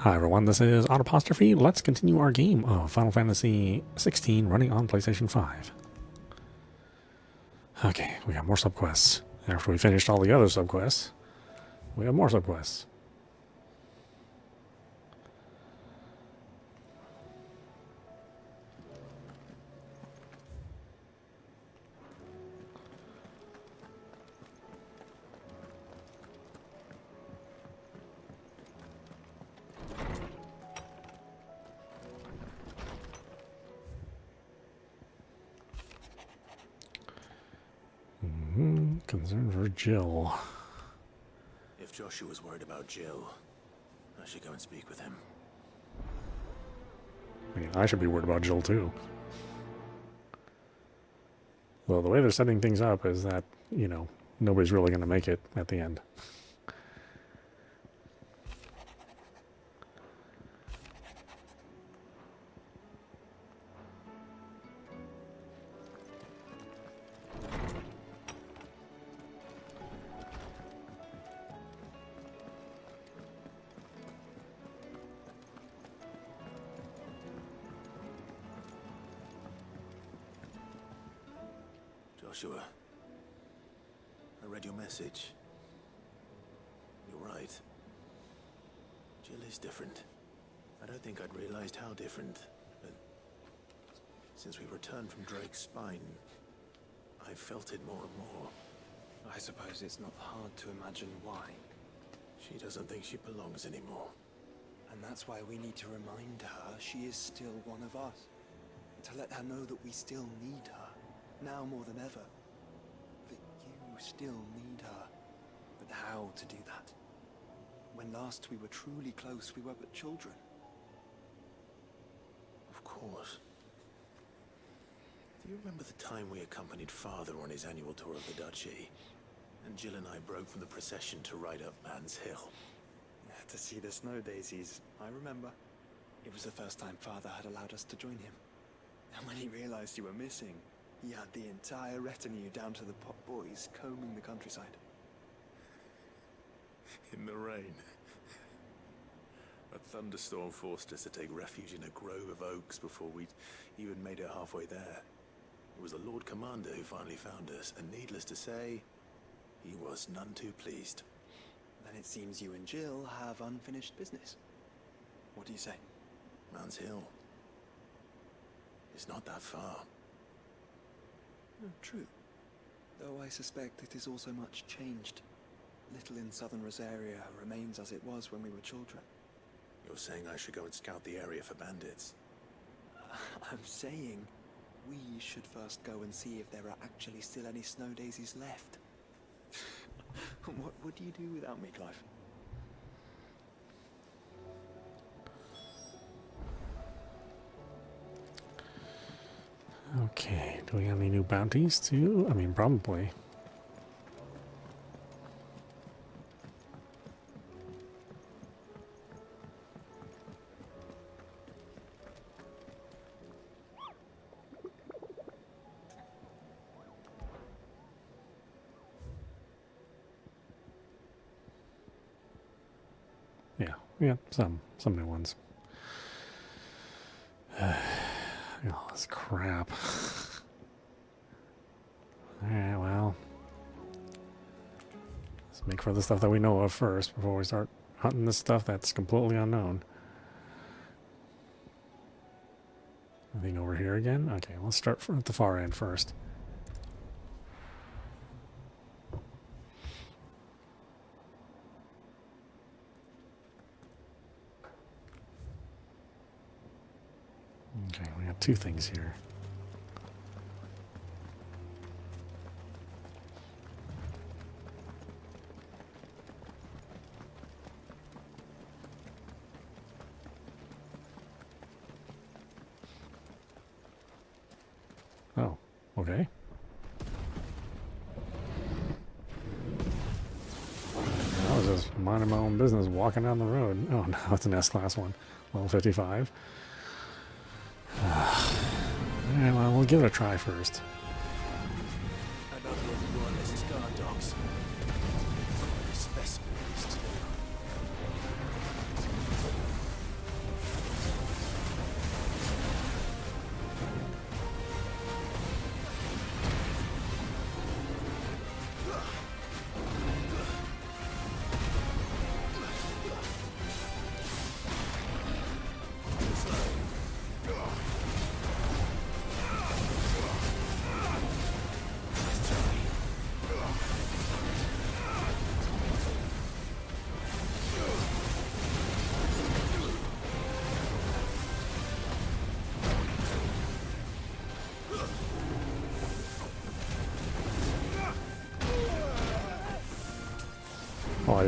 Hi everyone, this is audap. Let's continue our game of Final Fantasy XVI running on PlayStation 5. Okay, we got more subquests. After we finished all the other subquests, we have more subquests. Concern for Jill. If Joshua's worried about Jill, I should go and speak with him. I mean, I should be worried about Jill too. Well, the way they're setting things up is that, you know, nobody's really going to make it at the end. Joshua, I read your message. You're right. Jill is different. I don't think I'd realized how different, but since we returned from Drake's spine, I've felt it more and more. I suppose it's not hard to imagine why. She doesn't think she belongs anymore. And that's why we need to remind her she is still one of us. To let her know that we still need her. Now more than ever. That you still need her. But how to do that? When last we were truly close, we were but children. Of course. Do you remember the time we accompanied Father on his annual tour of the Duchy? And Jill and I broke from the procession to ride up Man's Hill. To see the snow daisies, I remember. It was the first time Father had allowed us to join him. And when he realized you were missing, he had the entire retinue down to the pot boys combing the countryside. In the rain. A thunderstorm forced us to take refuge in a grove of oaks before we'd even made it halfway there. It was the Lord Commander who finally found us, and needless to say, he was none too pleased. Then it seems you and Jill have unfinished business. What do you say? Man's Hill. It's not that far. True. Though I suspect it is also much changed. Little in southern Rosaria remains as it was when we were children. You're saying I should go and scout the area for bandits? I'm saying we should first go and see if there are actually still any snow daisies left. What would you do without me, Clive? Okay, do we have any new bounties too? I mean, probably. Yeah, some new ones. All this crap. Alright, well. Let's make for the stuff that we know of first before we start hunting this stuff that's completely unknown. Anything over here again? Okay, let's start at the far end first. Okay, we got two things here. Oh, okay. I was just minding my own business walking down the road. Oh no, it's an S-Class one. Level 55. Alright, well, we'll give it a try first. Another of the Royalist guard dogs. Specimen list.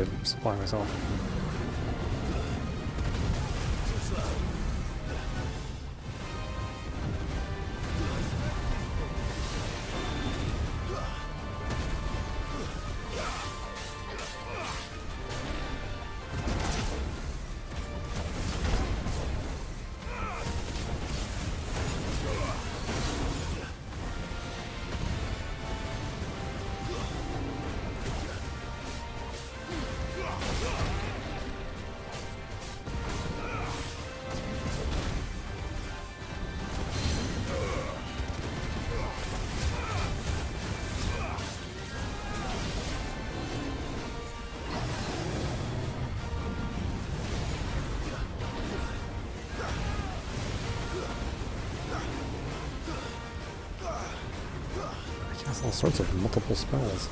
didn't supply myself. All sorts of multiple spells.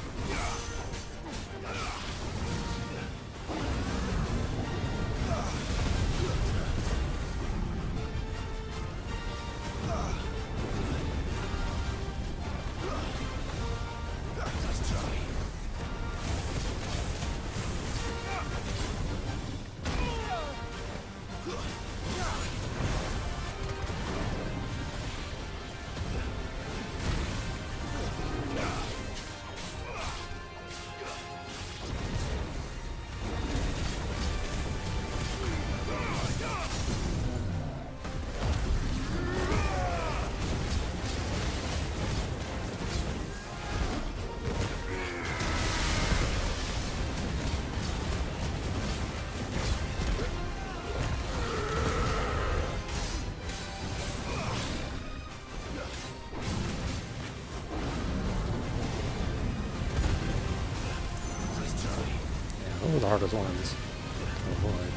Those are the hardest ones to avoid.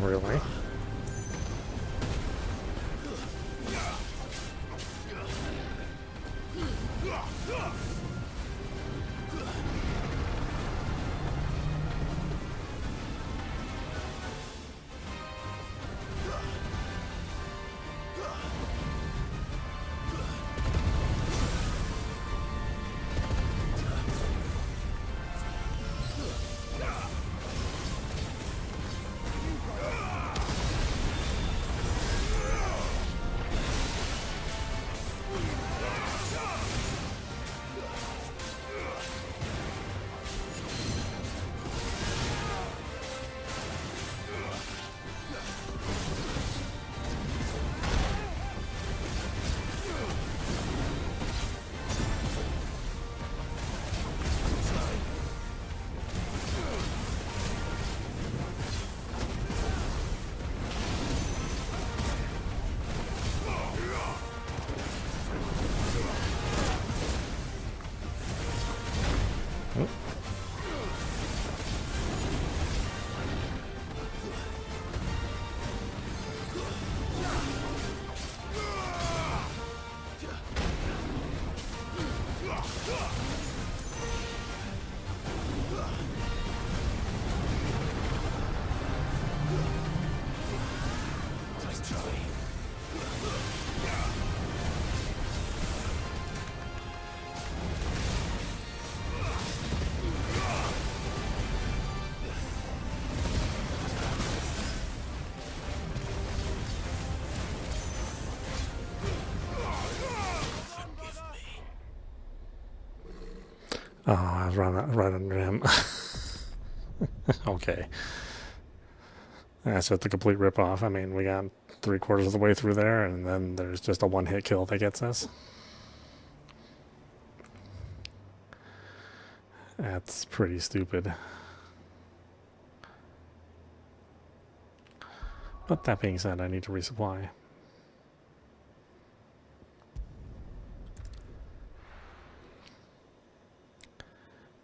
Really? Oh, I was right under him. Okay. That's just the complete ripoff. I mean, we got 3/4 of the way through there, and then there's just a one-hit kill that gets us. That's pretty stupid. But that being said, I need to resupply.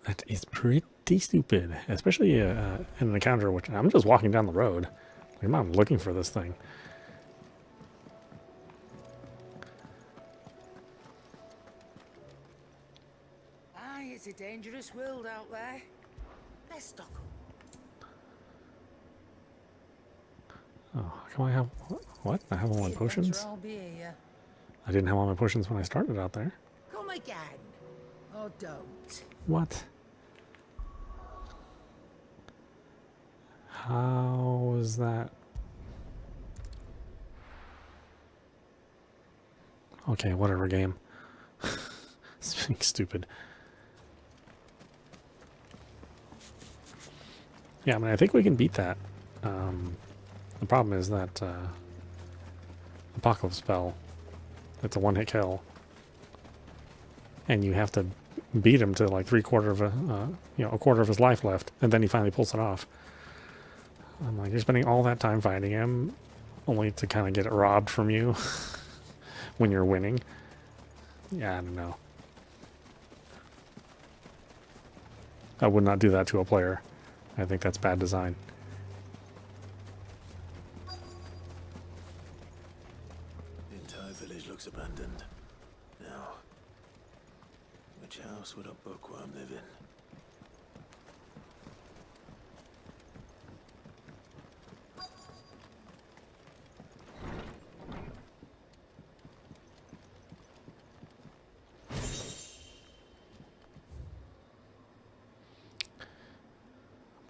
That is pretty stupid, especially in an encounter which I'm just walking down the road. I'm not looking for this thing. Aye, it's a dangerous world out there. Let's stock up. Oh, how come I have what? I have all my potions? I'll be here. I didn't have all my potions when I started out there. Come again. Or don't. What? How is that? Okay, whatever, game. It's being stupid. Yeah, I mean, I think we can beat that. The problem is that Apocalypse spell, it's a one-hit kill. And you have to beat him to like 3/4 of a quarter of his life left, and then he finally pulls it off. I'm like, you're spending all that time fighting him, only to kind of get it robbed from you when you're winning. Yeah, I don't know. I would not do that to a player. I think that's bad design. The entire village looks abandoned. Now, which house would a bookworm live in?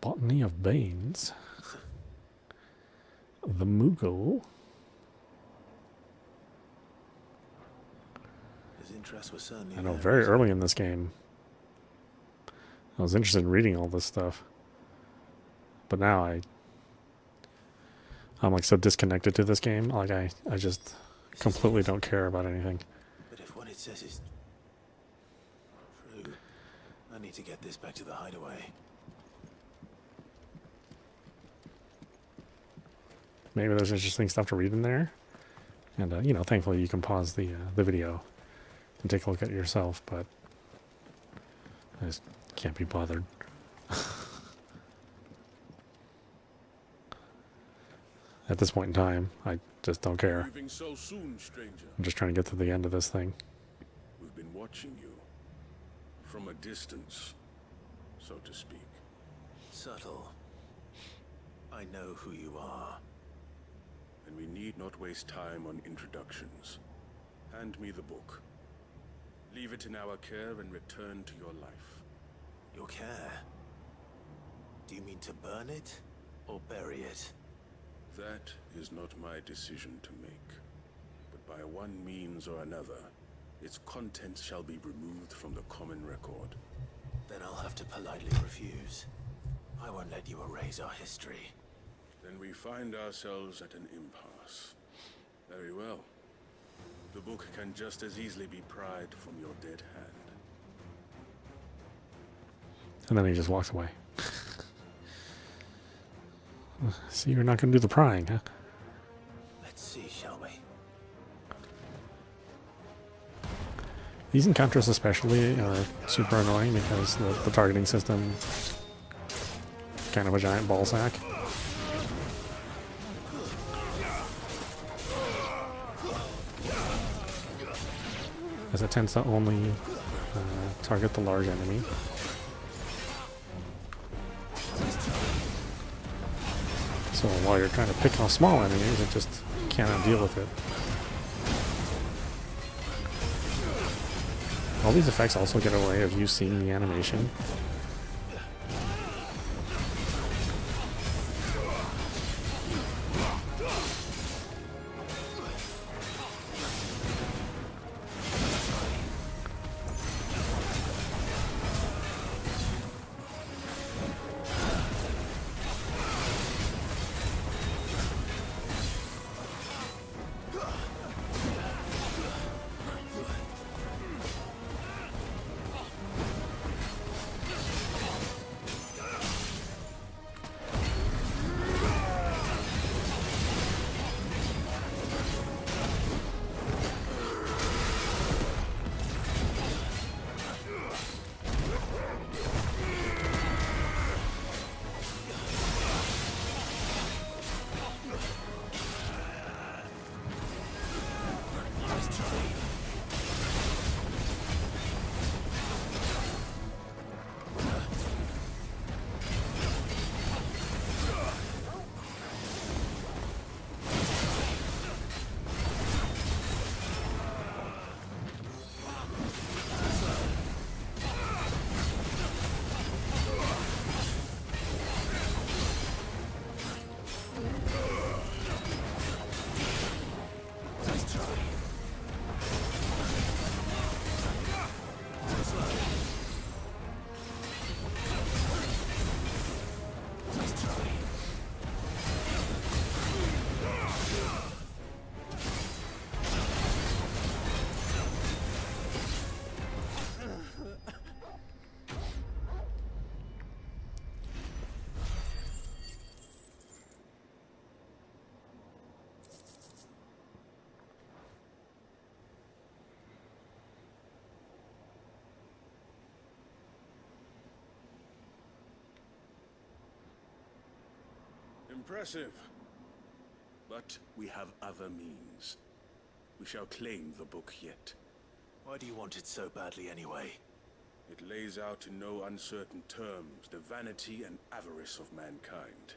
Botany of Banes. The Moogle. His interest was certainly I know, there, very wasn't early in this game, I was interested in reading all this stuff. But now I'm like so disconnected to this game. Like I just completely don't care about anything. But if what it says is true, I need to get this back to the hideaway. Maybe there's interesting stuff to read in there. And, thankfully you can pause the video and take a look at it yourself, but I just can't be bothered. At this point in time, I just don't care. Leaving so soon, stranger. I'm just trying to get to the end of this thing. We've been watching you from a distance, so to speak. Subtle. I know who you are. And we need not waste time on introductions. Hand me the book. Leave it in our care and return to your life. Your care? Do you mean to burn it or bury it? That is not my decision to make. But by one means or another, its contents shall be removed from the common record. Then I'll have to politely refuse. I won't let you erase our history. Then we find ourselves at an impasse. Very well. The book can just as easily be pried from your dead hand. And then he just walks away. See, you're not going to do the prying, huh? Let's see, shall we? These encounters especially are super annoying because the targeting system kind of a giant ball sack. As it tends to only target the large enemy. So while you're trying to pick off small enemies, it just cannot deal with it. All these effects also get away of you seeing the animation. Impressive. But we have other means. We shall claim the book yet. Why do you want it so badly anyway? It lays out in no uncertain terms the vanity and avarice of mankind.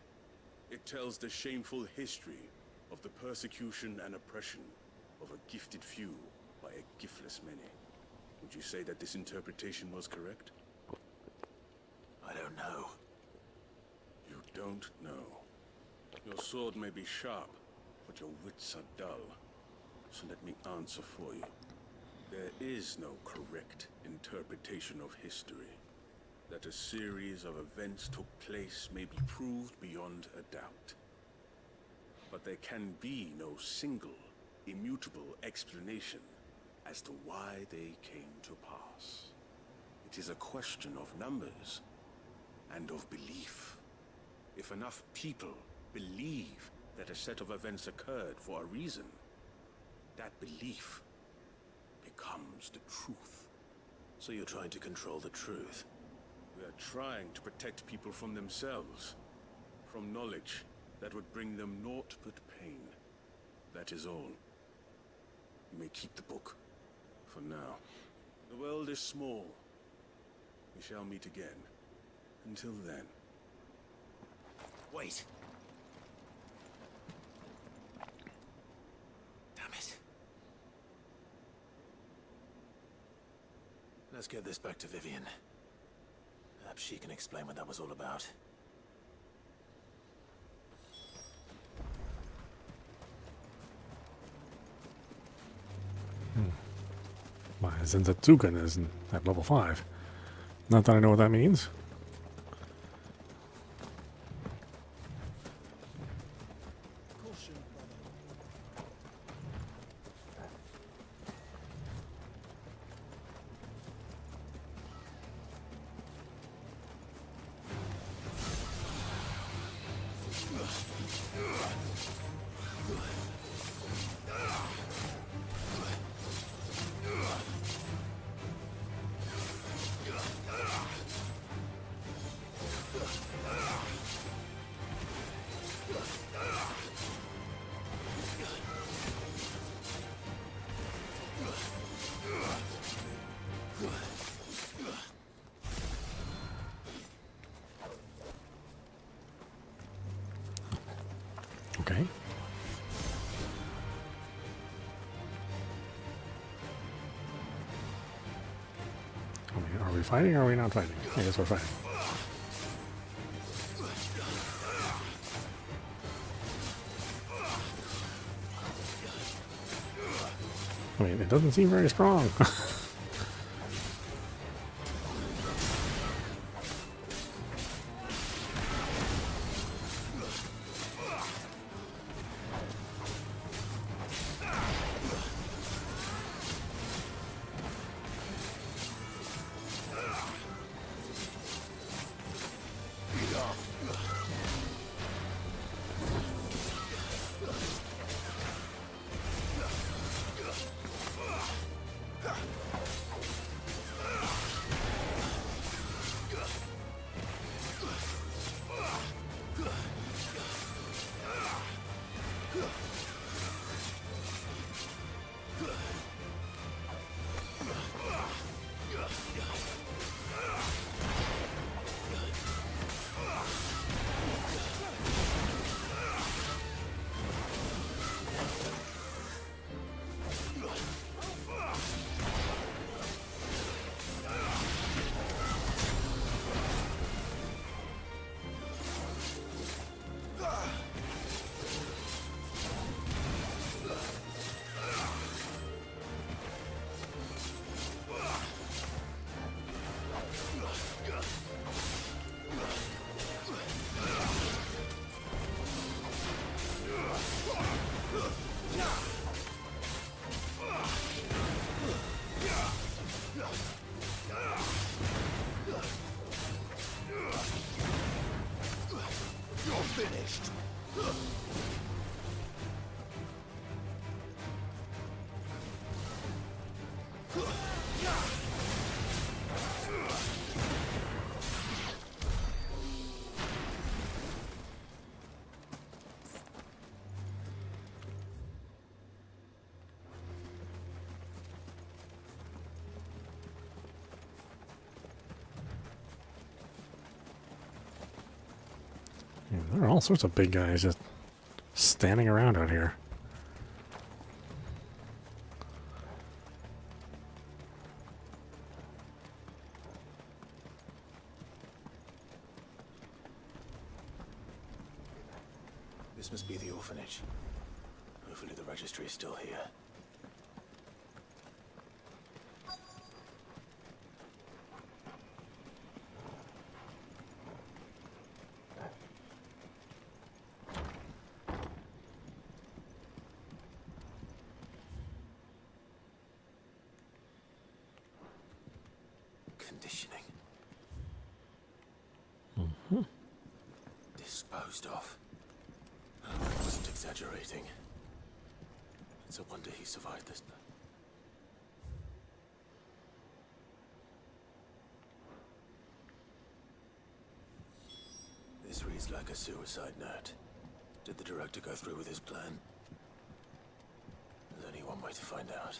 It tells the shameful history of the persecution and oppression of a gifted few by a giftless many. Would you say that this interpretation was correct? I don't know. You don't know. Your sword may be sharp, but your wits are dull. So let me answer for you. There is no correct interpretation of history. That a series of events took place may be proved beyond a doubt. But there can be no single, immutable explanation as to why they came to pass. It is a question of numbers and of belief. If enough people believe that a set of events occurred for a reason, that belief becomes the truth. So you're trying to control the truth? We are trying to protect people from themselves, from knowledge that would bring them naught but pain. That is all. You may keep the book, for now. The world is small. We shall meet again. Until then. Wait! Damn it. Let's get this back to Vivian. Perhaps she can explain what that was all about. My Zenzetsuken is at level 5. Not that I know what that means. Caution, brother. Okay. Are we fighting or are we not fighting? I guess we're fighting. I mean, it doesn't seem very strong. Finished. Yeah, there are all sorts of big guys just standing around out here. This must be the orphanage. Hopefully the registry is still here. Conditioning. Disposed of. I wasn't exaggerating. It's a wonder he survived this. This reads like a suicide note. Did the director go through with his plan? There's only one way to find out.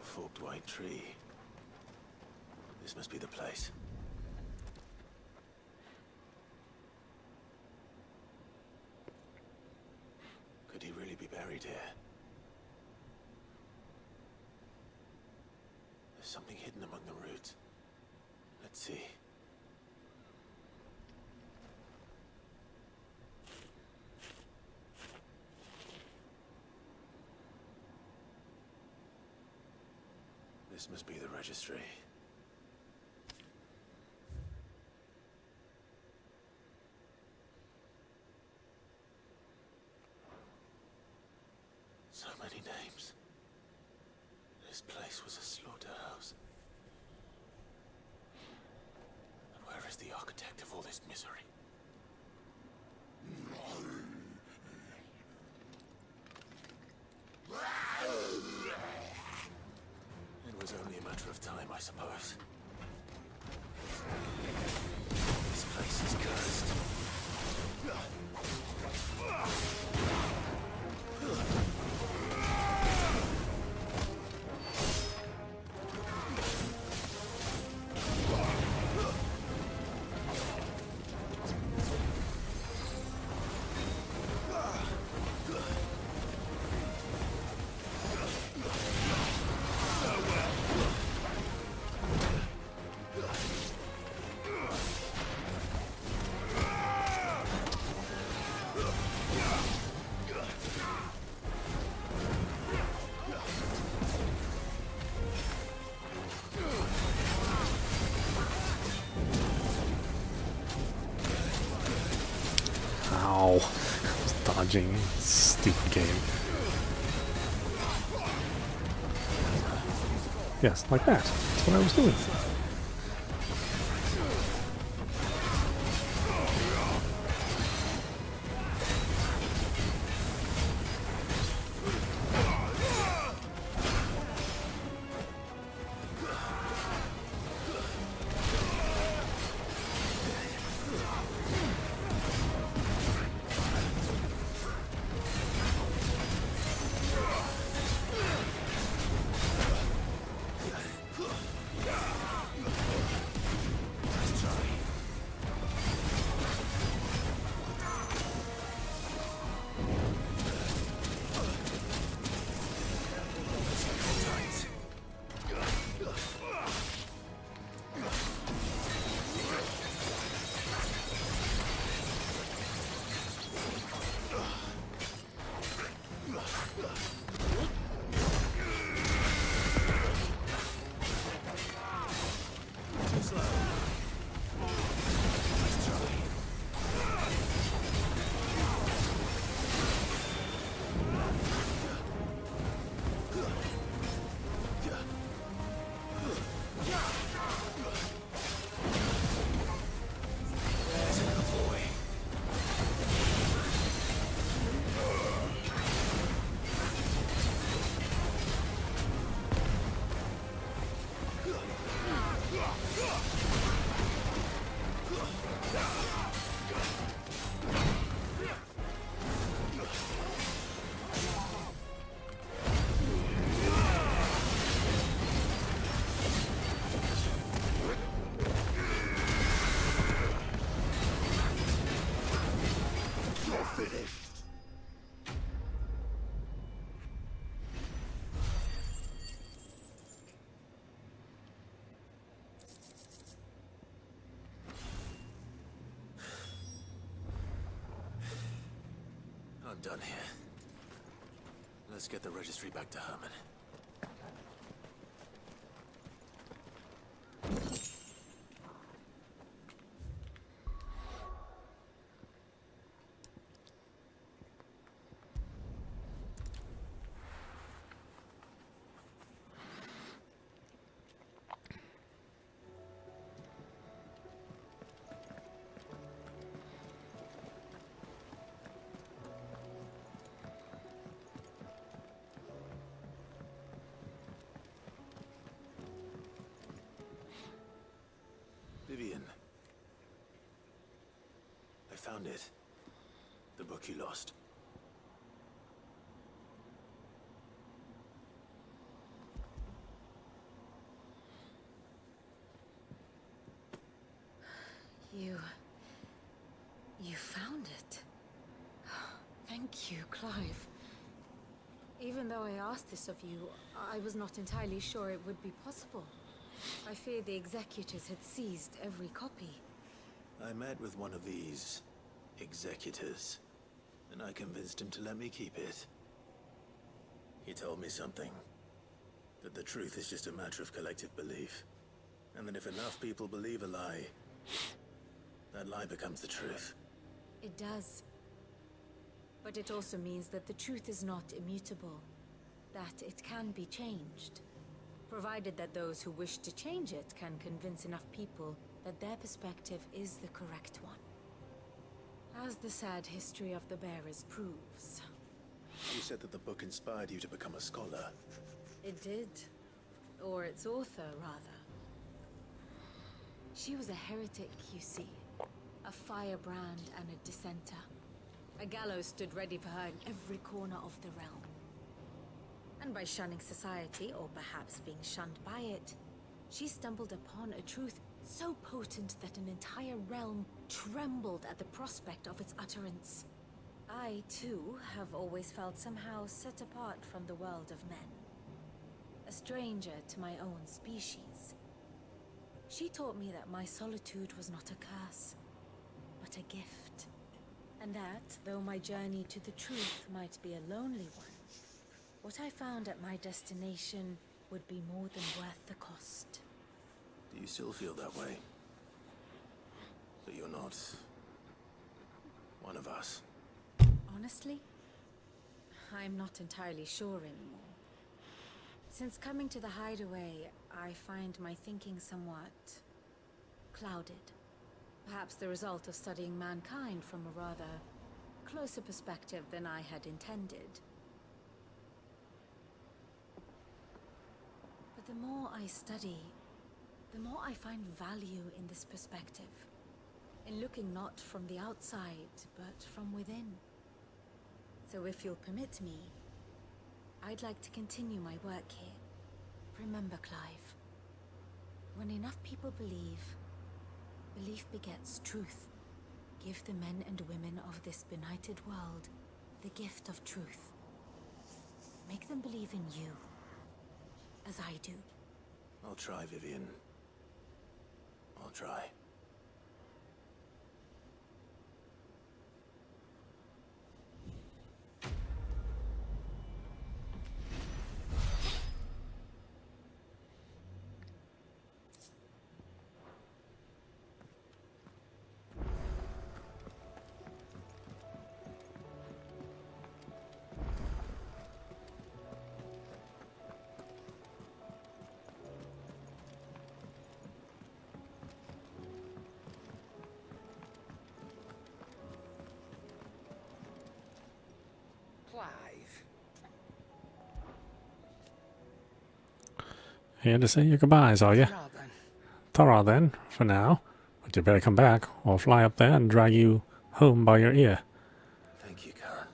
Forked white tree. This must be the place. Could he really be buried here? There's something hidden among the roots. Let's see. This must be the registry. So many names. This place was a slaughterhouse. And where is the architect of all this misery? It was only a matter of time, I suppose. This place is cursed. Ow. I was dodging. Stupid game. Yes, like that. That's what I was doing. I'm done here. Let's get the registry back to Herman. Vivian. I found it. The book you lost. You found it. Thank you, Clive. Even though I asked this of you, I was not entirely sure it would be possible. I fear the executors had seized every copy. I met with one of these executors, and I convinced him to let me keep it. He told me something. That the truth is just a matter of collective belief. And that if enough people believe a lie, that lie becomes the truth. It does. But it also means that the truth is not immutable. That it can be changed. Provided that those who wish to change it can convince enough people that their perspective is the correct one. As the sad history of the bearers proves. You said that the book inspired you to become a scholar. It did. Or its author, rather. She was a heretic, you see. A firebrand and a dissenter. A gallows stood ready for her in every corner of the realm. And by shunning society, or perhaps being shunned by it, she stumbled upon a truth so potent that an entire realm trembled at the prospect of its utterance. I, too, have always felt somehow set apart from the world of men. A stranger to my own species. She taught me that my solitude was not a curse, but a gift. And that, though my journey to the truth might be a lonely one, what I found at my destination would be more than worth the cost. Do you still feel that way? That you're not one of us? Honestly, I'm not entirely sure anymore. Since coming to the hideaway, I find my thinking somewhat clouded. Perhaps the result of studying mankind from a rather closer perspective than I had intended. But the more I study, the more I find value in this perspective. In looking not from the outside, but from within. So if you'll permit me, I'd like to continue my work here. Remember, Clive, when enough people believe, belief begets truth. Give the men and women of this benighted world the gift of truth. Make them believe in you, as I do. I'll try, Vivian. I'll try. Clive. Here to say your goodbyes, are you? Well then. Ta-ra then, for now. But you better come back, or I'll fly up there and drag you home by your ear. Thank you, Karen.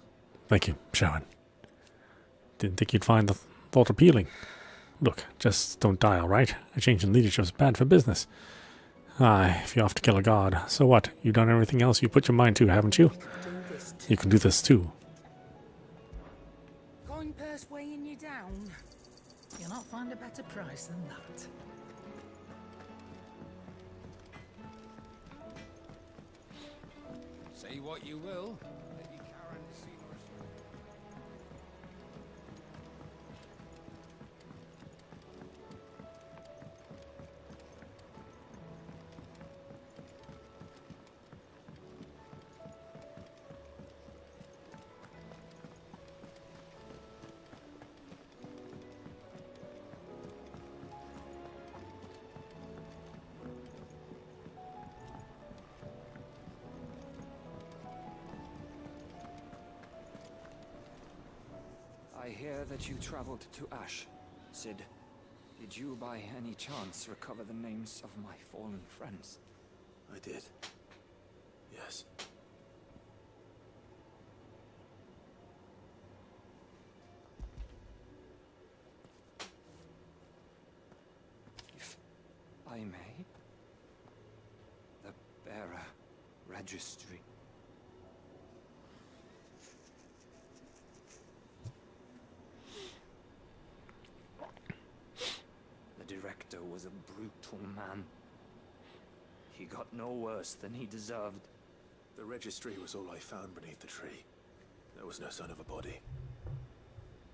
Thank you, Sharon. Didn't think you'd find the thought appealing. Look, just don't die, all right? A change in leadership's bad for business. Aye, if you have to kill a god, so what? You've done everything else you put your mind to, haven't you? You could do this too. You can do this too. Coin purse weighing you down. You'll not find a better price than that. Say what you will, Lady Karen seems that you traveled to Ash. Sid, did you by any chance recover the names of my fallen friends? I did. Yes. If I may, the bearer registry. The director was a brutal man. He got no worse than he deserved. The registry was all I found beneath the tree. There was no sign of a body.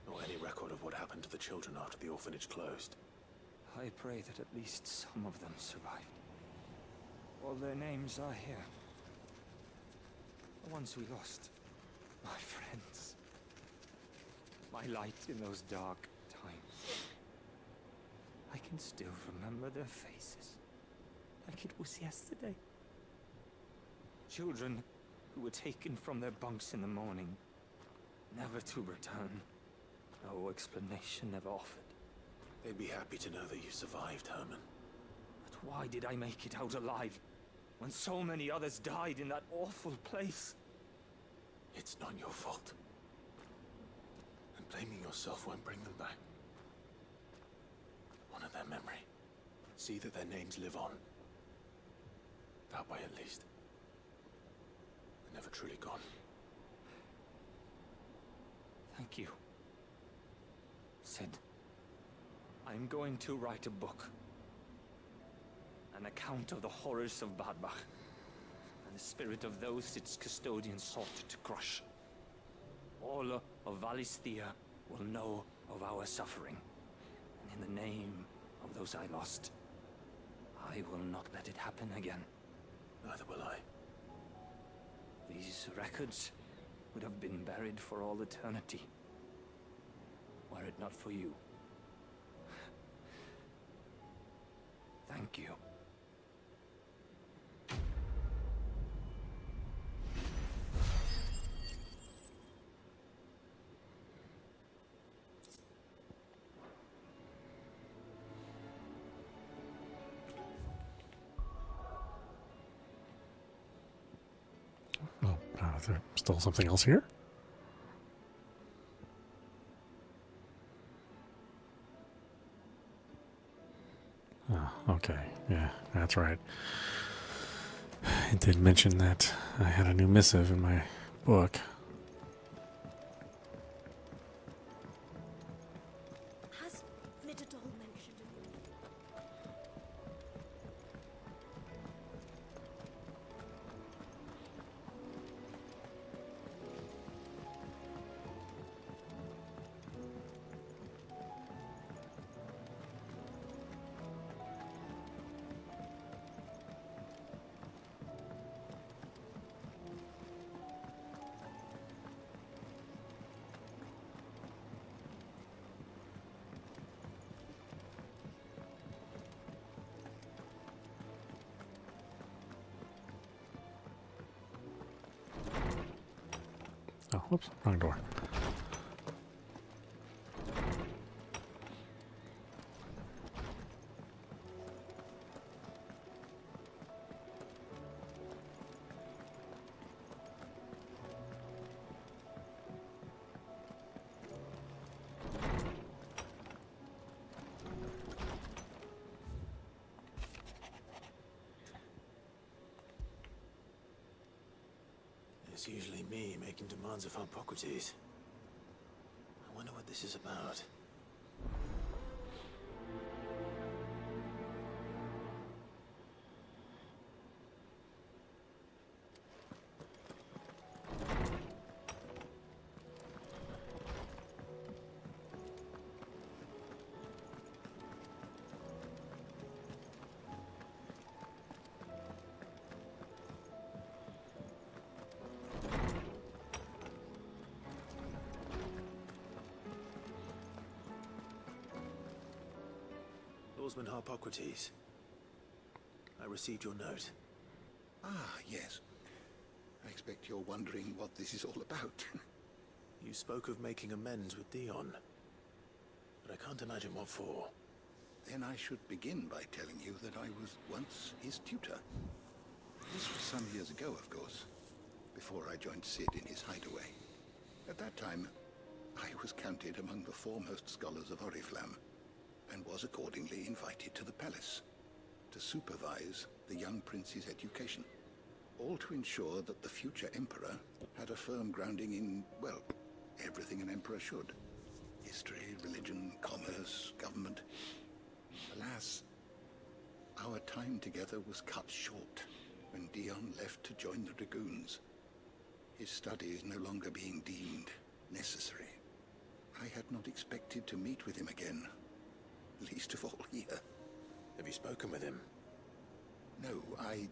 Nor any record of what happened to the children after the orphanage closed. I pray that at least some of them survived. All their names are here. The ones we lost. My friends. My light in those dark times. I can still remember their faces. Like it was yesterday. Children who were taken from their bunks in the morning, never to return. No explanation ever offered. They'd be happy to know that you survived, Herman. But why did I make it out alive, when so many others died in that awful place? It's not your fault. And blaming yourself won't bring them back. Honor their memory. See that their names live on. That way, at least. They're never truly gone. Thank you. Sid, I'm going to write a book. An account of the horrors of Badbach, and the spirit of those its custodians sought to crush. All of Valisthea will know of our suffering, and in the name of those I lost, I will not let it happen again. Neither will I. These records would have been buried for all eternity, were it not for you. Thank you. Oh, is there still something else here? Oh, okay. Yeah, that's right. It did mention that I had a new missive in my book. Has Midadol mentioned it? Oh, whoops, wrong door. It's usually me making demands of Hippocrates. I wonder what this is about. Lawsman Hippocrates. I received your note. Ah, yes. I expect you're wondering what this is all about. You spoke of making amends with Dion. but I can't imagine what for. Then I should begin by telling you that I was once his tutor. This was some years ago, of course, before I joined Sid in his hideaway. At that time, I was counted among the foremost scholars of Oriflamme, and was accordingly invited to the palace to supervise the young prince's education, all to ensure that the future emperor had a firm grounding in, well, everything an emperor should. History, religion, commerce, government. Alas, our time together was cut short when Dion left to join the Dragoons, his studies no longer being deemed necessary. I had not expected to meet with him again, least of all here. Have you spoken with him? No, I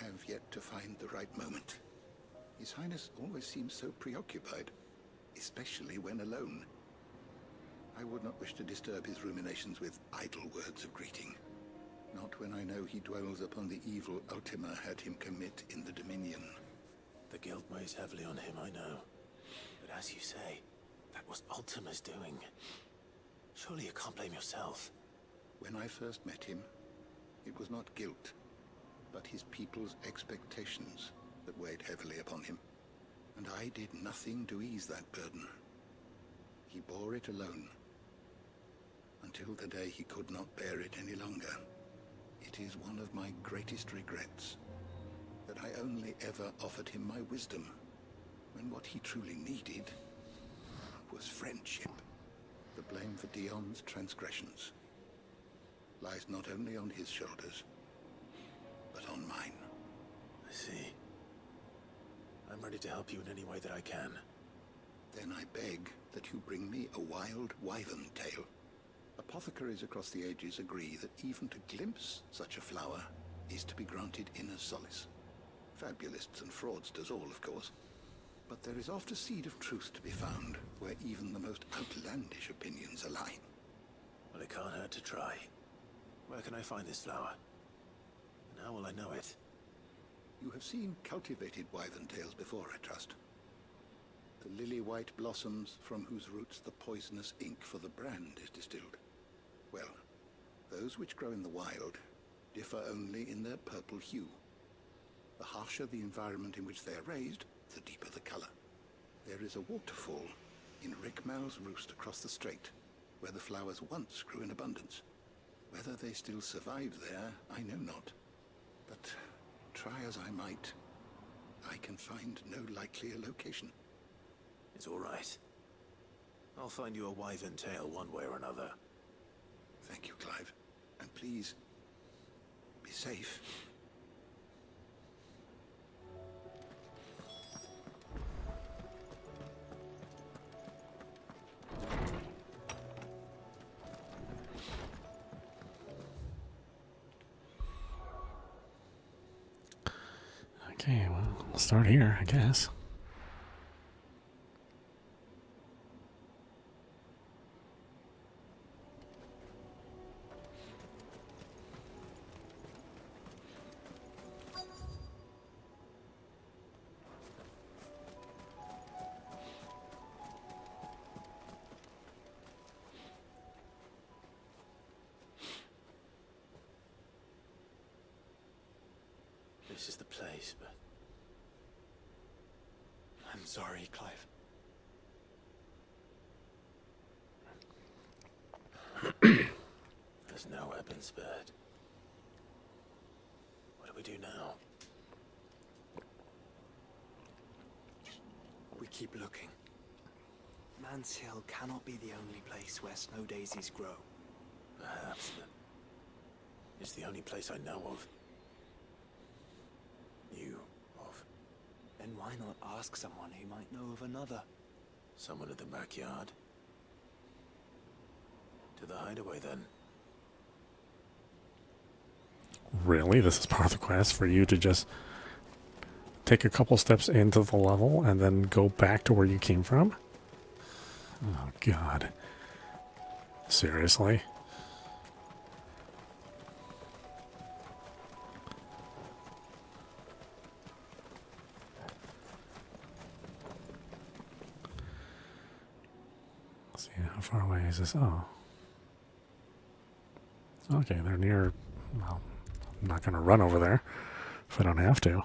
have yet to find the right moment. His Highness always seems so preoccupied, especially when alone. I would not wish to disturb his ruminations with idle words of greeting. Not when I know he dwells upon the evil Ultima had him commit in the Dominion. The guilt weighs heavily on him, I know. But as you say, that was Ultima's doing. Surely you can't blame yourself. When I first met him, it was not guilt, but his people's expectations that weighed heavily upon him. And I did nothing to ease that burden. He bore it alone, until the day he could not bear it any longer. It is one of my greatest regrets that I only ever offered him my wisdom, when what he truly needed was friendship. The blame for Dion's transgressions lies not only on his shoulders, but on mine. I see. I'm ready to help you in any way that I can. Then I beg that you bring me a wild wyvern tail. Apothecaries across the ages agree that even to glimpse such a flower is to be granted inner solace. Fabulists and fraudsters all, of course. But there is oft a seed of truth to be found where even the most outlandish opinions align. Well, it can't hurt to try. Where can I find this flower? And how will I know it? You have seen cultivated wyvern tails before, I trust. The lily-white blossoms from whose roots the poisonous ink for the brand is distilled. Well, those which grow in the wild differ only in their purple hue. The harsher the environment in which they are raised, the deeper the color. There is a waterfall in Rickmal's roost across the strait, where the flowers once grew in abundance. Whether they still survive there, I know not. But try as I might, I can find no likelier location. It's all right. I'll find you a wyvern tail one way or another. Thank you, Clive. And please, be safe. Okay, well, we'll start here, I guess. This is the place, but I'm sorry, Clive. there's no weapon spared. What do we do now? We keep looking. Man's Hill cannot be the only place where snow daisies grow. Perhaps, but it's the only place I know of. You of. Then why not ask someone who might know of another? Someone at the backyard? To the hideaway, then. Really? This is part of the quest for you to just take a couple steps into the level and then go back to where you came from? Oh, God. Seriously? How far away is this? Oh. Okay, they're near. Well, I'm not going to run over there if I don't have to.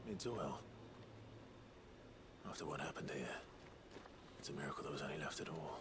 Means well. After what happened here, it's a miracle there was any left at all.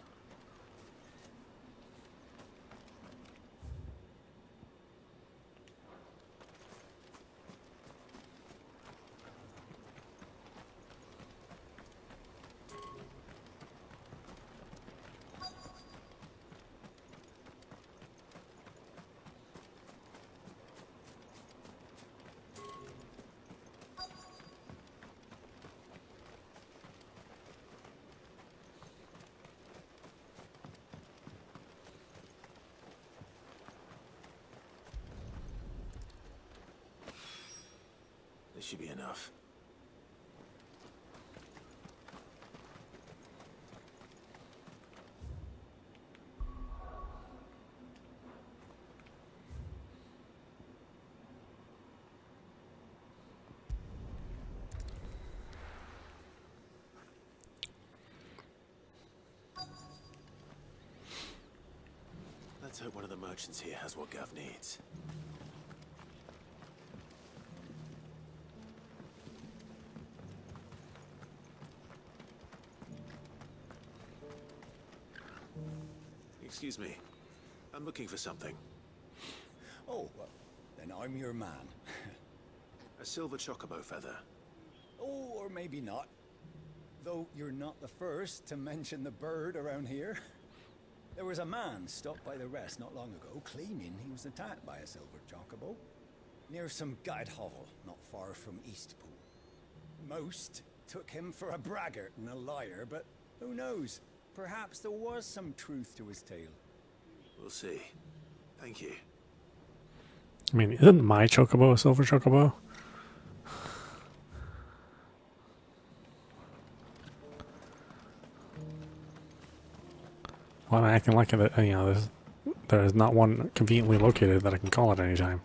This should be enough. Let's hope one of the merchants here has what Gav needs. Excuse me. I'm looking for something. Oh, well, then I'm your man. A silver chocobo feather. Oh, or maybe not. Though you're not the first to mention the bird around here. There was a man stopped by the rest not long ago, claiming he was attacked by a silver chocobo. Near some gad hovel, not far from Eastpool. Most took him for a braggart and a liar, but who knows? Perhaps there was some truth to his tale. We'll see. Thank you. I mean, isn't my chocobo a silver chocobo? Why am I acting like it? You know, there's not one conveniently located that I can call at any time.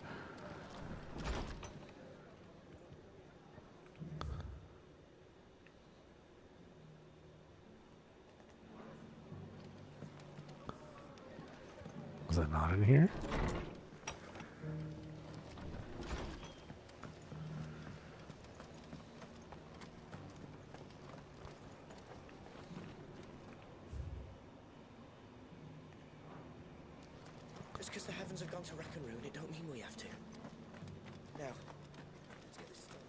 Was that not in here? Just because the heavens have gone to wreck and ruin, it don't mean we have to. Now, let's get this started.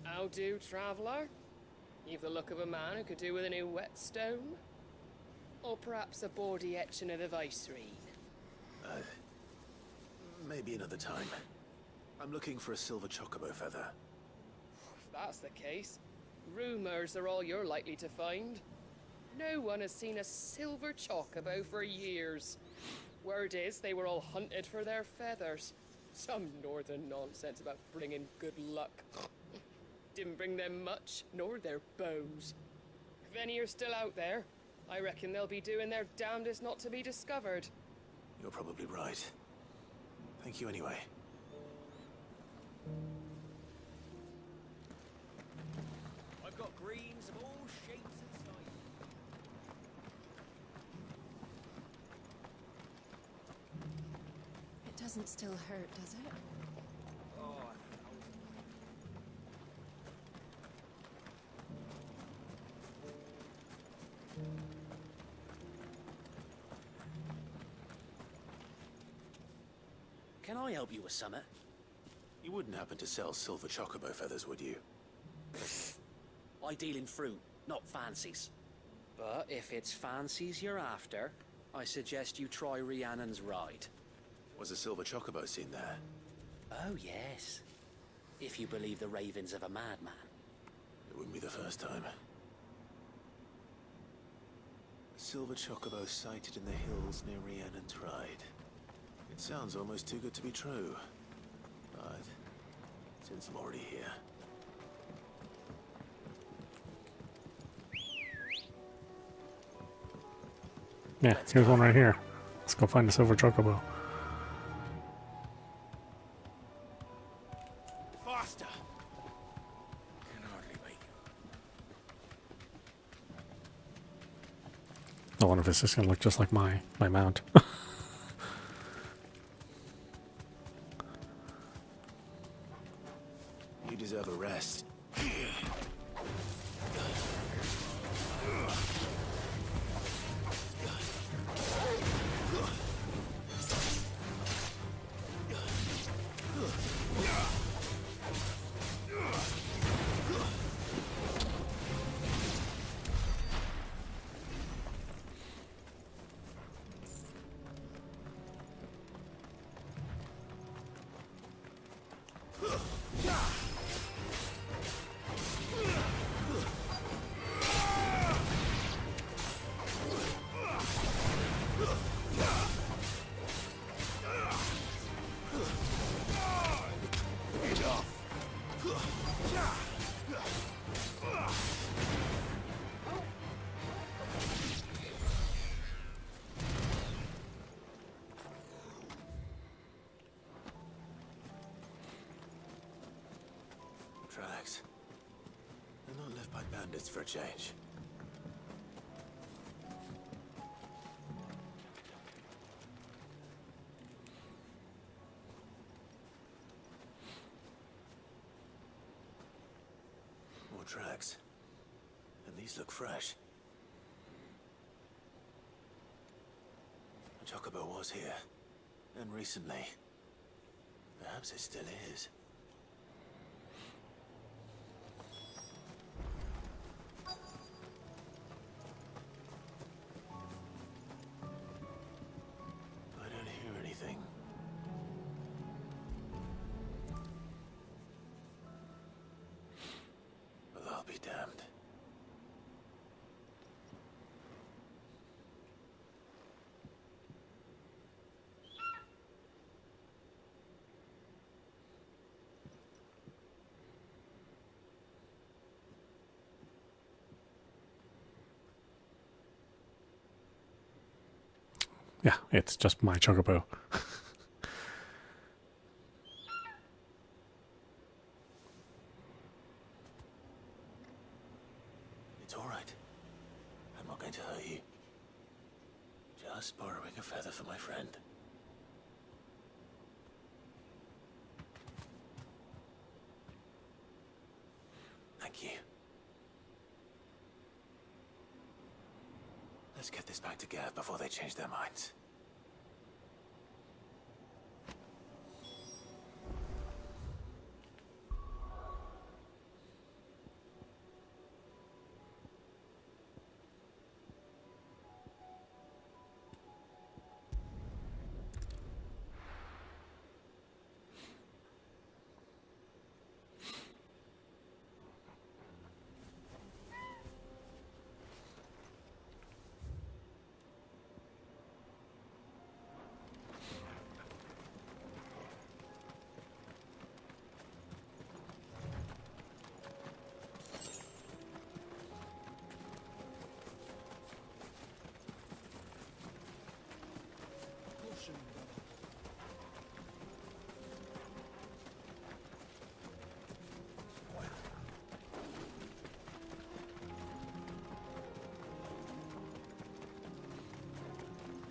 How do, traveller? You've the look of a man who could do with a new whetstone? Or perhaps a bawdy etching of the viceroy? Maybe another time. I'm looking for a silver chocobo feather. If that's the case, rumours are all you're likely to find. No one has seen a silver chocobo for years. Word is they were all hunted for their feathers. Some northern nonsense about bringing good luck. Didn't bring them much, nor their bows. If any are still out there, I reckon they'll be doing their damnedest not to be discovered. You're probably right. Thank you anyway. I've got greens of all shapes and sizes. It doesn't still hurt, does it? Oh, can I help you with something? You wouldn't happen to sell silver chocobo feathers, would you? I deal in fruit, not fancies. But if it's fancies you're after, I suggest you try Rhiannon's ride. Was a silver chocobo seen there? Oh, yes. If you believe the ravings of a madman. It wouldn't be the first time. A silver chocobo sighted in the hills near Rhiannon's ride. It sounds almost too good to be true. But since I'm already here... Yeah, here's one right here. Let's go find the silver chocobo. Faster! Can hardly wait. I wonder if it's just gonna look just like my mount. You deserve a rest. Tracks. They're not left by bandits for a change. More tracks. And these look fresh. The chocobo was here. And recently. Perhaps it still is. I don't hear anything. Well, I'll be damned. Yeah, it's just my chocobo. It's all right. I'm not going to hurt you. Just borrowing a feather for my friend. Thank you. Let's get this back to Gav before they change their minds.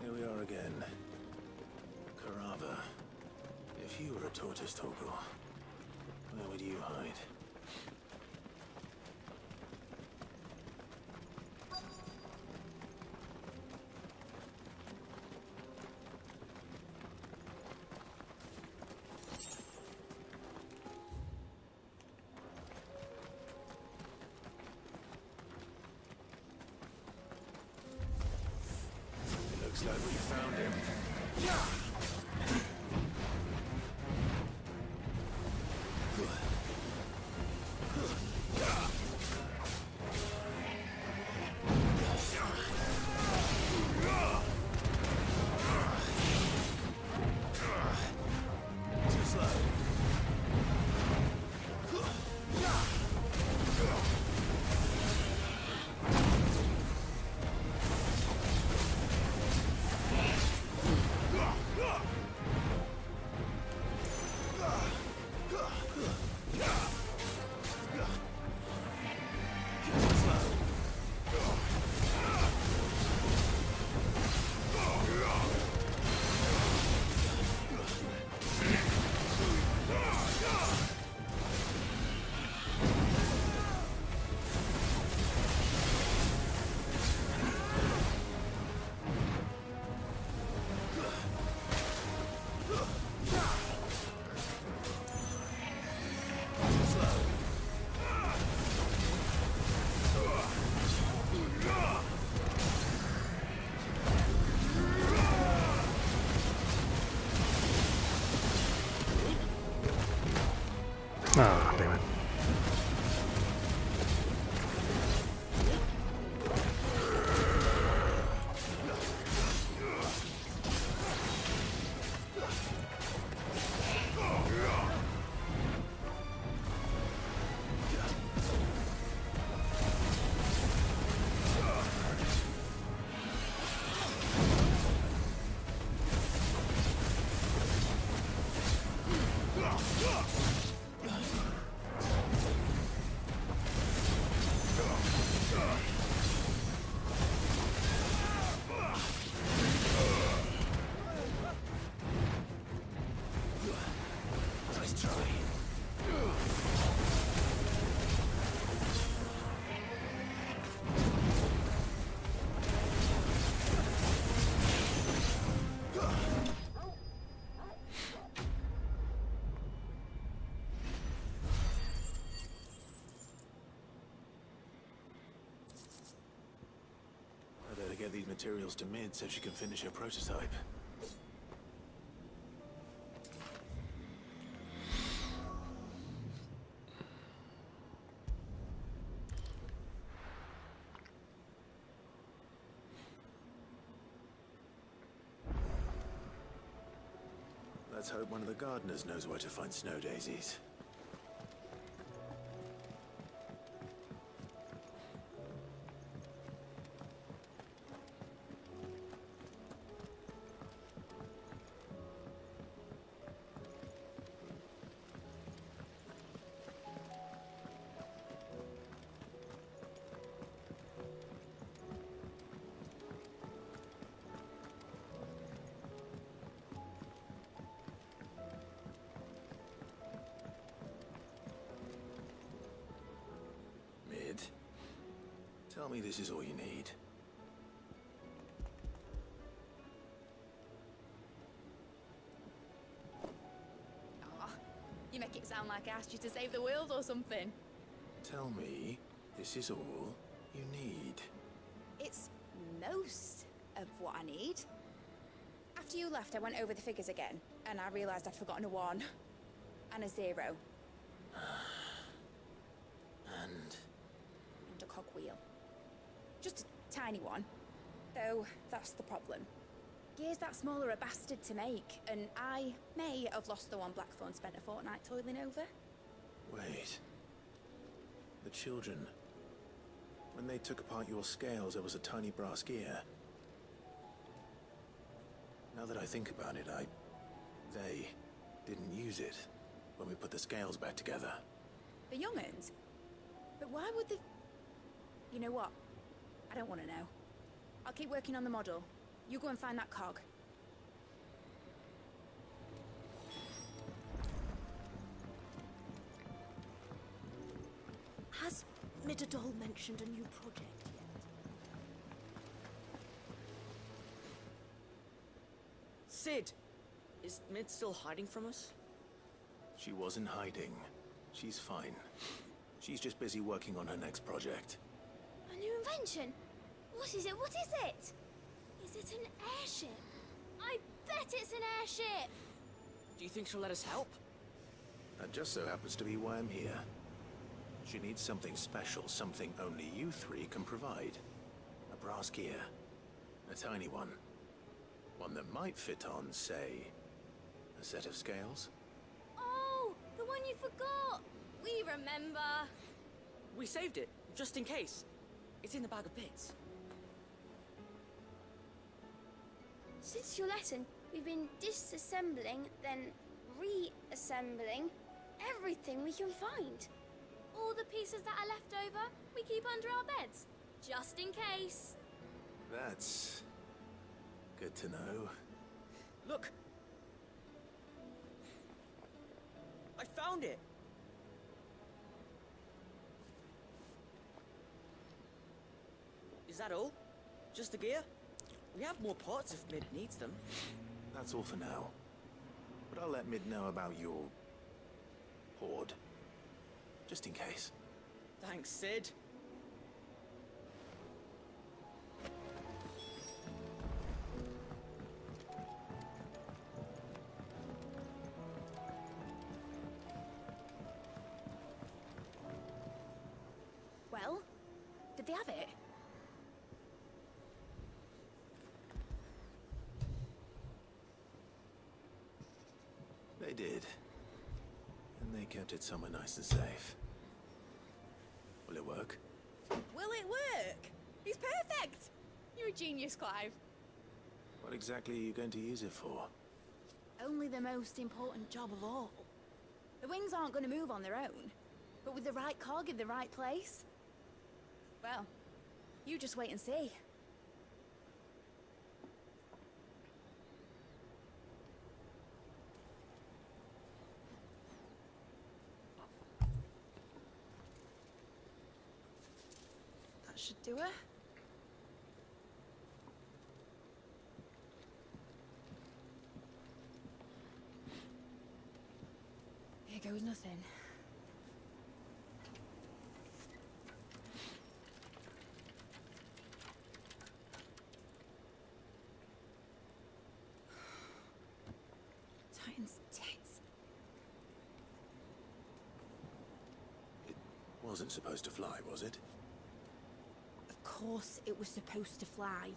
Here we are again. Carava. If you were a tortoise, Torgal, where would you hide? Looks like we found him. Too slow. these materials to Mid so she can finish her prototype. Let's hope one of the gardeners knows where to find snow daisies. Tell me this is all you need. Aw, you make it sound like I asked you to save the world or something. Tell me this is all you need. It's most of what I need. After you left, I went over the figures again, and I realised I'd forgotten a 1 and a 0. And a cogwheel. Just a tiny one. Though, that's the problem. Gears that small are a bastard to make, and I may have lost the one Blackthorn spent a fortnight toiling over. wait. The children. When they took apart your scales, there was a tiny brass gear. Now that I think about it, they didn't use it when we put the scales back together. The young'uns? But why would they... You know what? I don't want to know. I'll keep working on the model. You go and find that cog. Has Midadol mentioned a new project yet? Sid! Is Mid still hiding from us? She wasn't hiding. She's fine. She's just busy working on her next project. A new invention? What is it? What is it? Is it an airship? I bet it's an airship! Do you think she'll let us help? That just so happens to be why I'm here. She needs something special, something only you three can provide. A brass gear. A tiny one. One that might fit on, say, a set of scales. Oh, the one you forgot! We remember! We saved it, just in case. It's in the bag of bits. Since your lesson, we've been disassembling, then reassembling everything we can find. All the pieces that are left over, we keep under our beds, just in case. That's good to know. Look! I found it! Is that all? Just the gear? We have more parts if Mid needs them. That's all for now. But I'll let Mid know about your hoard. Just in case. Thanks, Sid. Well, did they have it? They did. And they kept it somewhere nice and safe. Will it work? Will it work? He's perfect! You're a genius, Clive. What exactly are you going to use it for? Only the most important job of all. The wings aren't going to move on their own. But with the right cog in the right place... Well, you just wait and see. That should do it. Here goes nothing. wasn't supposed to fly, was it? Of course it was supposed to fly.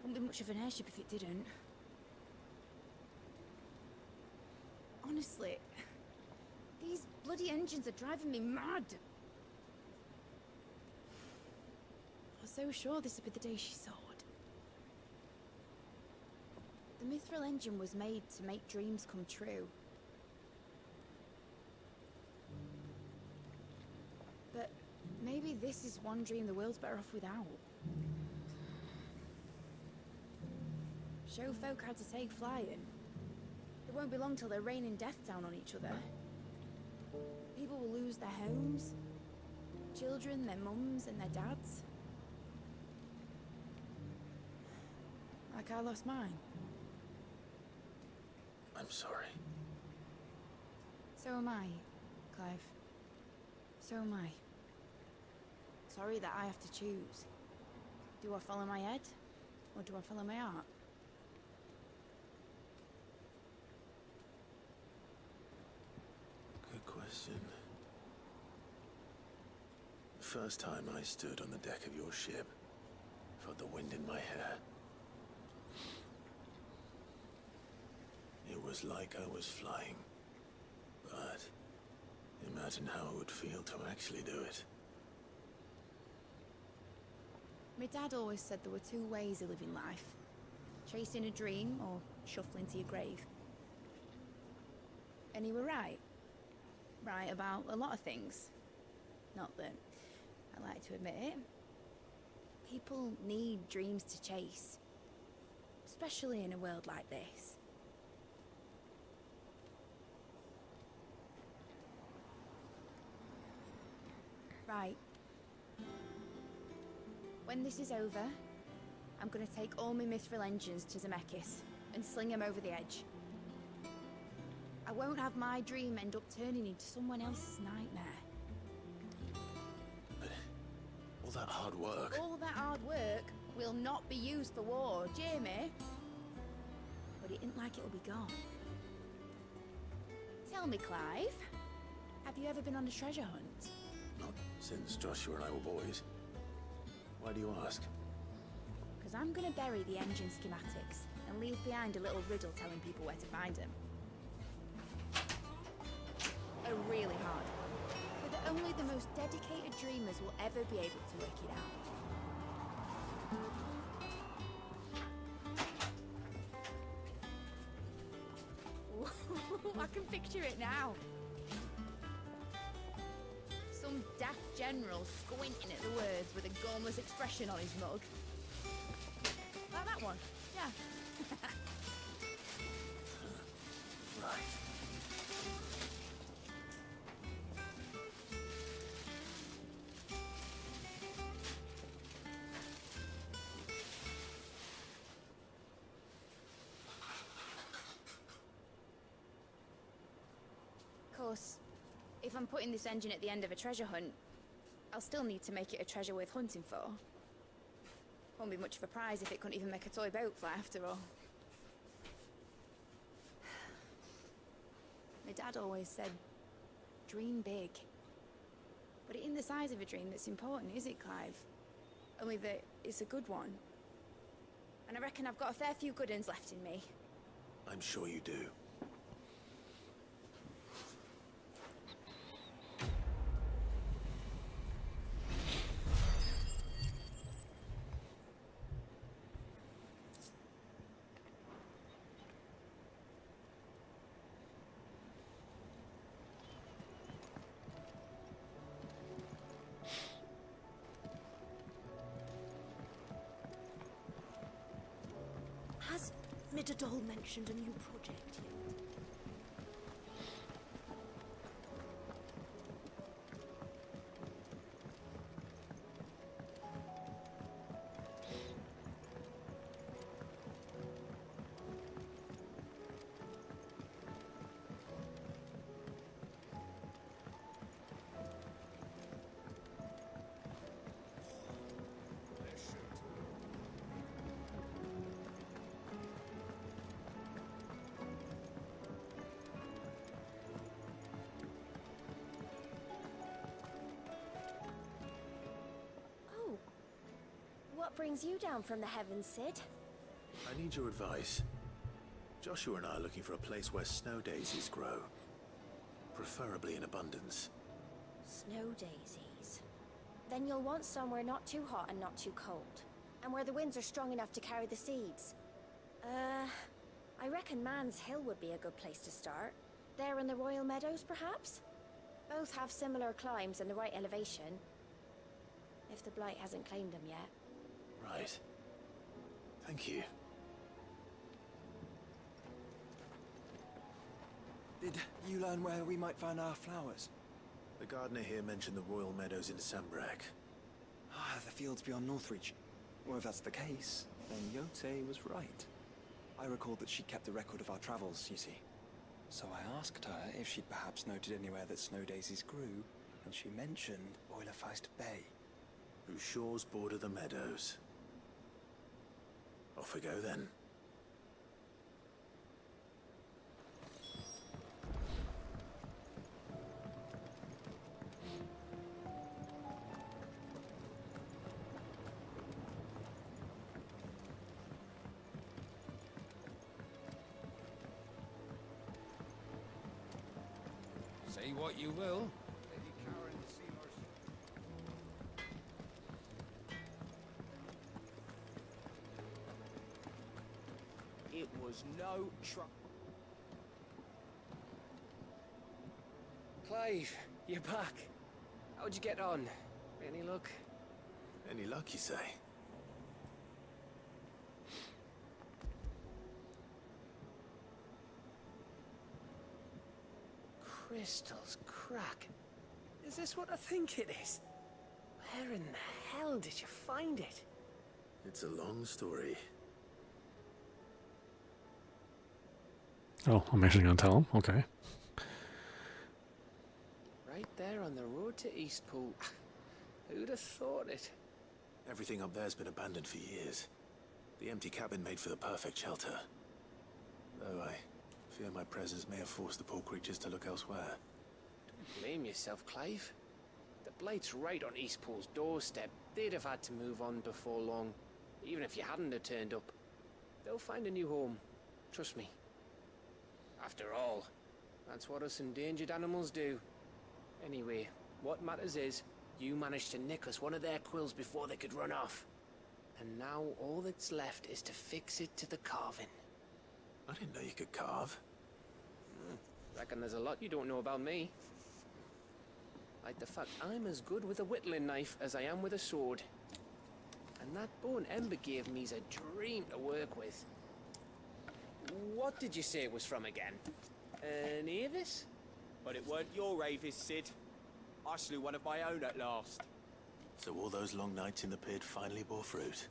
Wouldn't be much of an airship if it didn't. Honestly, these bloody engines are driving me mad. I was so sure this would be the day she soared. The mithril engine was made to make dreams come true. But maybe this is one dream the world's better off without. Show folk how to take flying. It won't be long till they're raining death down on each other. People will lose their homes. Children, their mums and their dads. Like I lost mine. I'm sorry. So am I, Clive. So am I. Sorry that I have to choose. Do I follow my head, or do I follow my heart? Good question. The first time I stood on the deck of your ship, felt the wind in my hair. It was like I was flying. But imagine how it would feel to actually do it. My dad always said there were two ways of living life. Chasing a dream or shuffling to your grave. And he were right. Right about a lot of things. Not that I like to admit it. People need dreams to chase. Especially in a world like this. Right. When this is over, I'm gonna take all my mithril engines to Zemeckis and sling them over the edge. I won't have my dream end up turning into someone else's nightmare. But all that hard work... All that hard work will not be used for war, Jamie. But it isn't like it'll be gone. Tell me, Clive, have you ever been on a treasure hunt? Not since Joshua and I were boys. Why do you ask? Because I'm going to bury the engine schematics and leave behind a little riddle telling people where to find them. A really hard one, so that only the most dedicated dreamers will ever be able to work it out. I can picture it now. Some daft general squinting at the words with a gormless expression on his mug. Like that one, yeah. Right. Of course, if I'm putting this engine at the end of a treasure hunt, I'll still need to make it a treasure worth hunting for. Won't be much of a prize if it couldn't even make a toy boat fly after all. My dad always said, dream big. But it ain't the size of a dream that's important, is it, Clive? Only that it's a good one. And I reckon I've got a fair few good uns left in me. I'm sure you do. Has Midadol mentioned a new project yet? What brings you down from the heavens, Sid? I need your advice. Joshua and I are looking for a place where snow daisies grow. Preferably in abundance. Snow daisies. Then you'll want somewhere not too hot and not too cold. And where the winds are strong enough to carry the seeds. I reckon Man's Hill would be a good place to start. There in the Royal Meadows, perhaps? Both have similar climbs and the right elevation. If the Blight hasn't claimed them yet. Right. Thank you. Did you learn where we might find our flowers? The gardener here mentioned the Royal Meadows in Sembrak. Ah, the fields beyond Northreach. Well, if that's the case, then Yote was right. I recalled that she kept a record of our travels, you see. So I asked her if she'd perhaps noted anywhere that snow daisies grew, and she mentioned Oilafeist Bay. Whose shores border the meadows. Off we go then. Say what you will. Lady Karen Seamer's... It was no trouble. Clive, you're back. How'd you get on? Any luck? Any luck, you say? Crystal's crack. Is this what I think it is? Where in the hell did you find it? It's a long story. Oh, I'm actually going to tell him? Okay. Right there on the road to Eastpool. Who'd have thought it? Everything up there's been abandoned for years. The empty cabin made for the perfect shelter. Though I fear my presence may have forced the poor creatures to look elsewhere. Don't blame yourself, Clive. The Blight's right on Eastpool's doorstep. They'd have had to move on before long, even if you hadn't have turned up. They'll find a new home. Trust me. After all, that's what us endangered animals do. Anyway, what matters is, you managed to nick us one of their quills before they could run off. And now all that's left is to fix it to the carving. I didn't know you could carve. Reckon there's a lot you don't know about me. Like the fact I'm as good with a whittling knife as I am with a sword. And that bone Ember gave me's a dream to work with. What did you say it was from again? An Avis? But it weren't your Avis, Sid. I slew one of my own at last. So all those long nights in the pit finally bore fruit.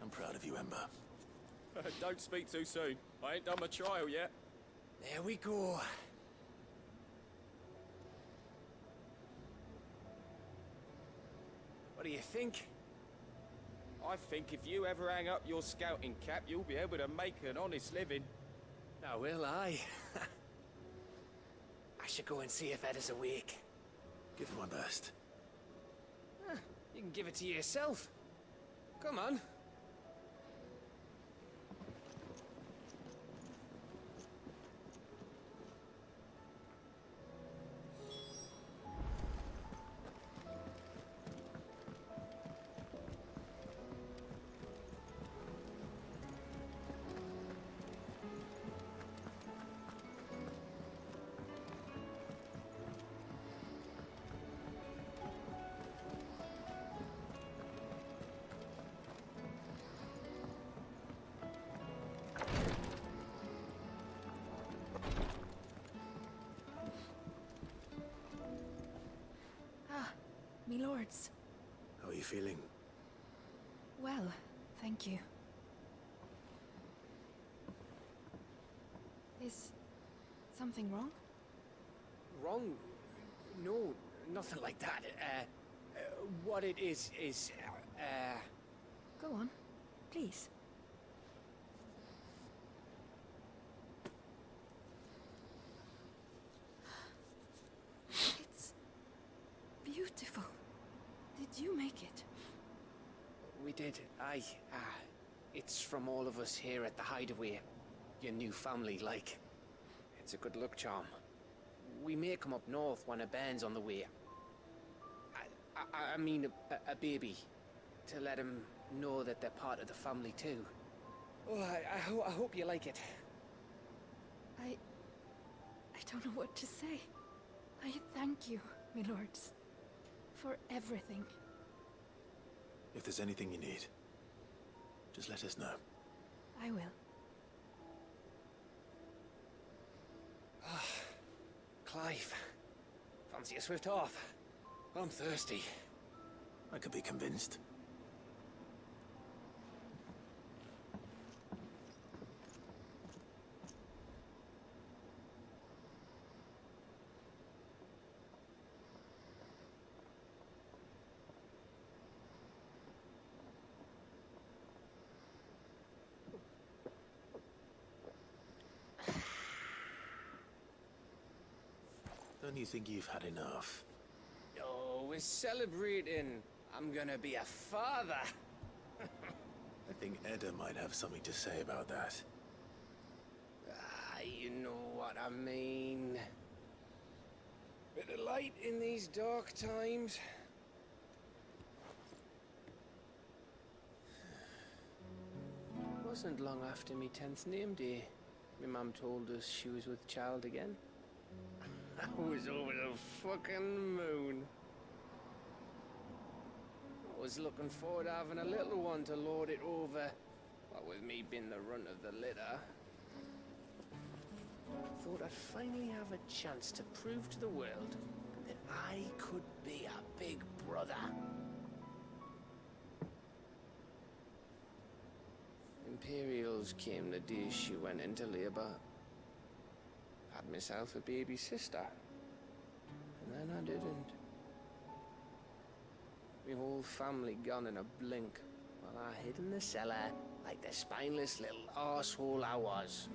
I'm proud of you, Ember. Don't speak too soon. I ain't done my trial yet. There we go. What do you think? I think if you ever hang up your scouting cap, you'll be able to make an honest living. Now will I? I should go and see if Ed is awake. Give it my best. You can give it to yourself. Come on. Me lords. How are you feeling? Well, thank you. Is something wrong? Wrong? No, nothing like that. What it is... Go on, please. It's beautiful. Did you make it? We We did. Aye. It's from all of us here at the Hideaway. Your new family, like. It's a good luck charm. We may come up north when a band's on the way. I mean a baby. To let him know that they're part of the family too. Oh, I hope you like it. I don't know what to say. I thank you, my lords, for everything. If there's anything you need, just let us know. I will. Clive, fancy a swift off? I'm thirsty. I could be convinced. Don't you think you've had enough? Oh, we're celebrating. I'm gonna be a father. I think Edda might have something to say about that. You know what I mean. Bit of light in these dark times. It wasn't long after me 10th name day. My mum told us she was with child again. I was over the fucking moon. I was looking forward to having a little one to lord it over. What with me being the runt of the litter. Thought I'd finally have a chance to prove to the world that I could be a big brother. Imperials came the day she went into labour. Had myself a baby sister. And then I didn't. My whole family gone in a blink, while I hid in the cellar like the spineless little arsehole I was.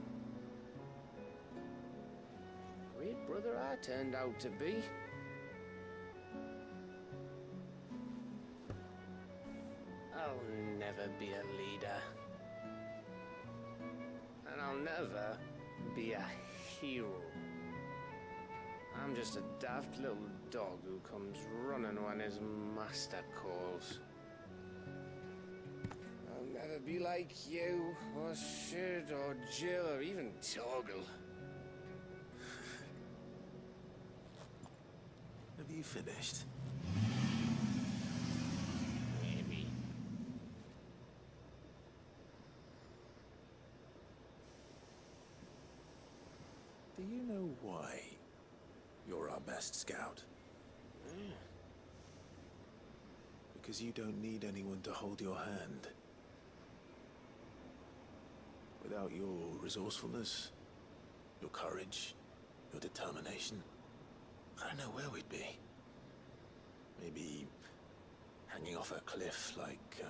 Great brother I turned out to be. I'll never be a leader. And I'll never be a hero. I'm just a daft little dog who comes running when his master calls. I'll never be like you, or Sid, or Jill, or even Torgal. Have you finished? Maybe. Do you know why you're our best scout? Because you don't need anyone to hold your hand. Without your resourcefulness, your courage, your determination, I don't know where we'd be. Maybe hanging off a cliff like,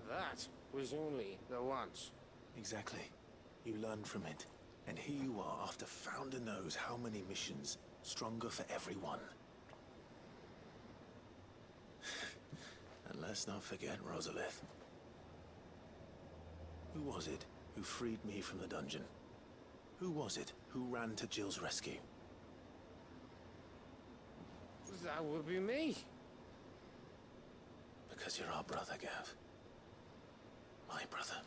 That was only the once. Exactly. You learned from it. And here you are after Founder knows how many missions, stronger for everyone. And let's not forget Rosalith. Who was it who freed me from the dungeon? Who was it who ran to Jill's rescue? That would be me. Because you're our brother, Gav. My brother.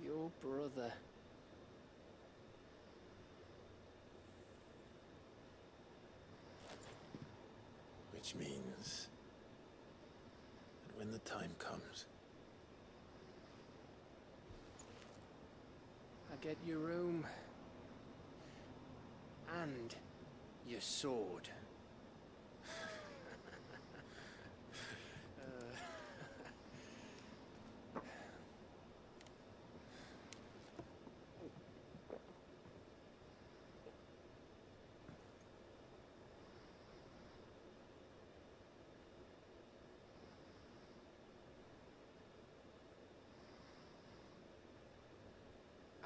Your brother. Which means that when the time comes, I get your room. And your sword.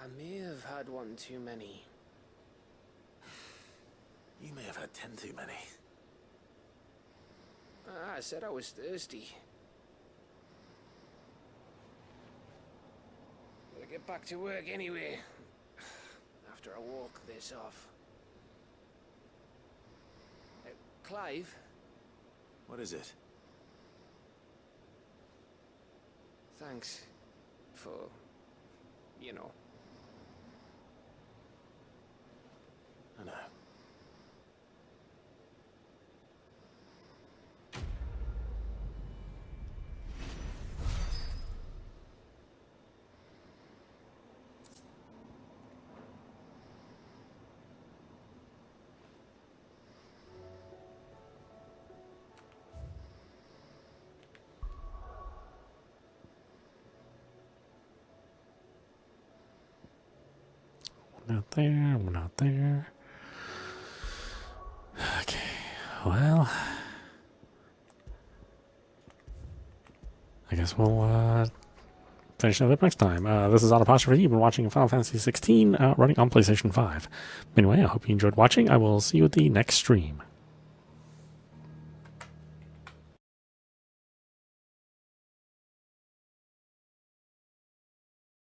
I may have had one too many. You may have had 10 too many. I said I was thirsty. Gotta get back to work anyway. After I walk this off. Clive? What is it? Thanks for, you know. I know. Not there, we're not there. Okay, well, I guess we'll finish it up next time. This is audap. You've been watching Final Fantasy XVI running on PlayStation 5. Anyway, I hope you enjoyed watching. I will see you at the next stream.